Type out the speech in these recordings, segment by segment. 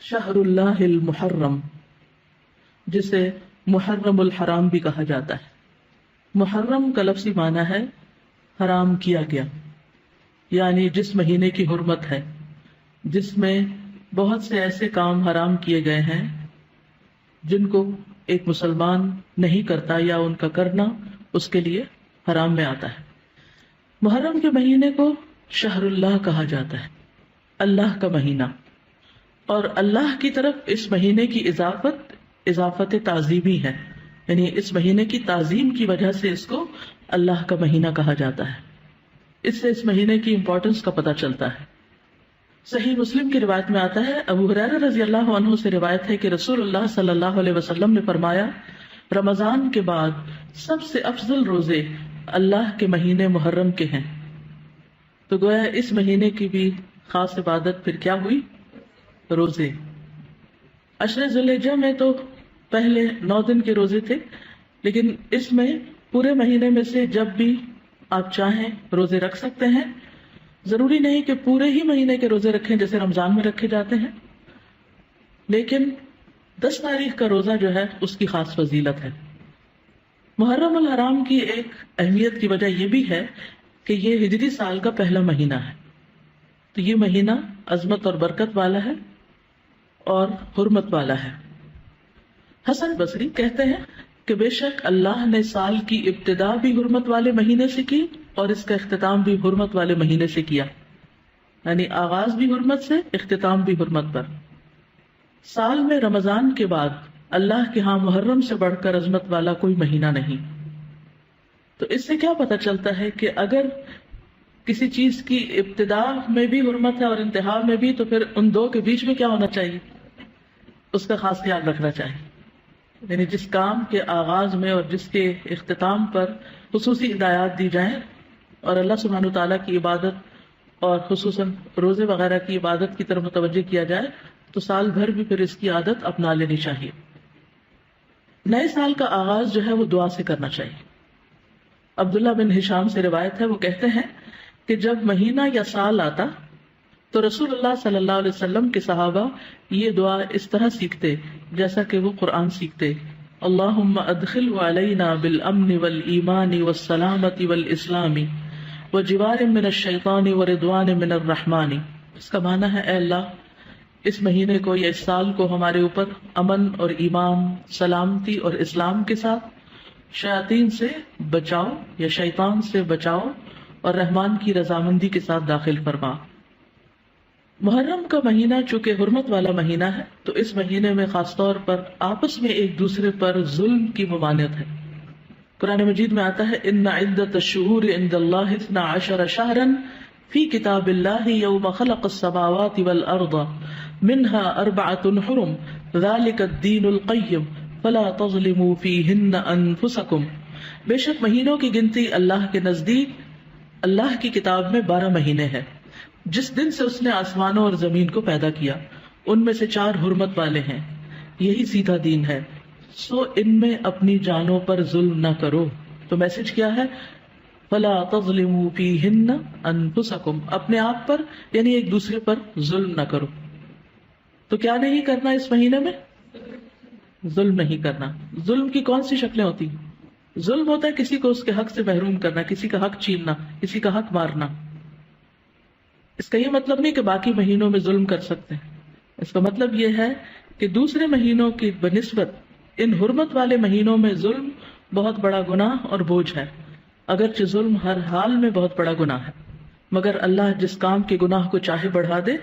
شہر اللہ المحرم، جسے محرم الحرام بھی کہا جاتا ہے۔ محرم کا لفظی معنی ہے حرام کیا گیا، یعنی جس مہینے کی حرمت ہے، جس میں بہت سے ایسے کام حرام کیے گئے ہیں جن کو ایک مسلمان نہیں کرتا یا ان کا کرنا اس کے لیے حرام میں آتا ہے۔ محرم کے مہینے کو شہر اللہ کہا جاتا ہے، اللہ کا مہینہ، اور اللہ کی طرف اس مہینے کی اضافت تعظیمی ہے، یعنی اس مہینے کی تعظیم کی وجہ سے اس کو اللہ کا مہینہ کہا جاتا ہے۔ اس سے اس مہینے کی امپورٹنس کا پتہ چلتا ہے۔ صحیح مسلم کی روایت میں آتا ہے، ابو ہریرہ رضی اللہ عنہ سے روایت ہے کہ رسول اللہ صلی اللہ علیہ وسلم نے فرمایا، رمضان کے بعد سب سے افضل روزے اللہ کے مہینے محرم کے ہیں۔ تو گویا اس مہینے کی بھی خاص عبادت پھر کیا ہوئی؟ روزے۔ عشر ذی الحجہ میں تو پہلے 9 دن کے روزے تھے، لیکن اس میں پورے مہینے میں سے جب بھی آپ چاہیں روزے رکھ سکتے ہیں۔ ضروری نہیں کہ پورے ہی مہینے کے روزے رکھیں جیسے رمضان میں رکھے جاتے ہیں، لیکن 10 تاریخ کا روزہ جو ہے اس کی خاص فضیلت ہے۔ محرم الحرام کی ایک اہمیت کی وجہ یہ بھی ہے کہ یہ ہجری سال کا پہلا مہینہ ہے، تو یہ مہینہ عظمت اور برکت والا ہے اور حرمت والا ہے۔ حسن بصری کہتے ہیں کہ بے شک اللہ نے سال کی ابتدا بھی حرمت والے مہینے سے کی اور اس کا اختتام بھی حرمت والے مہینے سے کیا، یعنی آغاز بھی حرمت سے، اختتام بھی حرمت پر۔ سال میں رمضان کے بعد اللہ کے ہاں محرم سے بڑھ کر عظمت والا کوئی مہینہ نہیں۔ تو اس سے کیا پتہ چلتا ہے کہ اگر کسی چیز کی ابتدا میں بھی حرمت ہے اور انتہا میں بھی، تو پھر ان دو کے بیچ میں کیا ہونا چاہیے؟ اس کا خاص خیال رکھنا چاہیے، یعنی جس کام کے آغاز میں اور جس کے اختتام پر خصوصی ہدایات دی جائیں اور اللہ سبحانہ وتعالیٰ کی عبادت اور خصوصاً روزے وغیرہ کی عبادت کی طرف متوجہ کیا جائے تو سال بھر بھی پھر اس کی عادت اپنا لینی چاہیے۔ نئے سال کا آغاز جو ہے وہ دعا سے کرنا چاہیے۔ عبداللہ بن ہشام سے روایت ہے، وہ کہتے ہیں کہ جب مہینہ یا سال آتا تو رسول اللہ صلی اللہ علیہ وسلم کے صحابہ یہ دعا اس طرح سیکھتے جیسا کہ وہ قرآن سیکھتے، اللہم ادخلہ علینا بالامن والایمان والسلامت والاسلام وجوار من الشیطان ورضوان من الرحمن۔ اس کا معنی ہے، اے اللہ اس مہینے کو یا اس سال کو ہمارے اوپر امن اور ایمان، سلامتی اور اسلام کے ساتھ، شیاطین سے بچاؤ یا شیطان سے بچاؤ اور رحمان کی رضامندی کے ساتھ داخل فرما۔ محرم کا مہینہ چونکہ حرمت والا مہینہ ہے تو اس مہینے میں خاص طور پر آپس میں ایک دوسرے پر ظلم کی ممانعت ہے۔ قرآن مجید میں آتا ہے، ان عدت الشہور عند اللہ 12 شہرا فی کتاب اللہ یوم خلق السماوات والارض منها 4 حرم ذلک الدین القیم فلا تظلموا فیہن انفسکم۔ بے شک مہینوں کی گنتی اللہ کے نزدیک اللہ کی کتاب میں 12 مہینے ہیں، جس دن سے اس نے آسمانوں اور زمین کو پیدا کیا، ان میں سے 4 حرمت والے ہیں، یہی سیدھا دین ہے، سو ان میں اپنی جانوں پر ظلم نہ کرو۔ تو میسج کیا ہے؟ فلا تظلموا فیہن انفسکم، اپنے آپ پر یعنی ایک دوسرے پر ظلم نہ کرو۔ تو کیا نہیں کرنا اس مہینے میں؟ ظلم نہیں کرنا۔ ظلم کی کون سی شکلیں ہوتی ہیں؟ ظلم ہوتا ہے کسی کو اس کے حق سے محروم کرنا، کسی کا حق چھیننا، کسی کا حق مارنا۔ اس کا یہ مطلب نہیں کہ باقی مہینوں میں ظلم کر سکتے ہیں، اس کا مطلب یہ ہے کہ دوسرے مہینوں کی بنسبت ان حرمت والے مہینوں میں ظلم بہت بڑا گناہ اور بوجھ ہے، اگرچہ ظلم ہر حال میں بہت بڑا گناہ ہے، مگر اللہ جس کام کے گناہ کو چاہے بڑھا دے،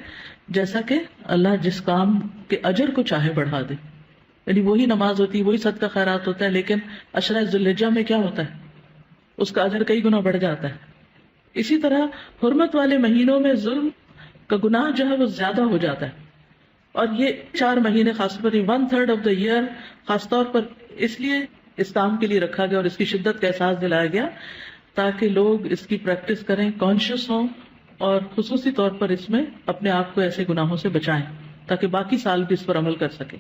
جیسا کہ اللہ جس کام کے اجر کو چاہے بڑھا دے۔ یعنی وہی نماز ہوتی ہے، وہی صدقہ خیرات ہوتا ہے، لیکن عشرہ ذی الحجہ میں کیا ہوتا ہے؟ اس کا اجر کئی گنا بڑھ جاتا ہے۔ اسی طرح حرمت والے مہینوں میں ظلم کا گناہ جو ہے وہ زیادہ ہو جاتا ہے، اور یہ 4 مہینے خاص طور پر 1/3 آف دا ایئر خاص طور پر اس لیے اس کام کے لیے رکھا گیا اور اس کی شدت کا احساس دلایا گیا تاکہ لوگ اس کی پریکٹس کریں، کانشیس ہوں، اور خصوصی طور پر اس میں اپنے آپ کو ایسے گناہوں سے بچائیں تاکہ باقی سال بھی اس پر عمل کر سکیں۔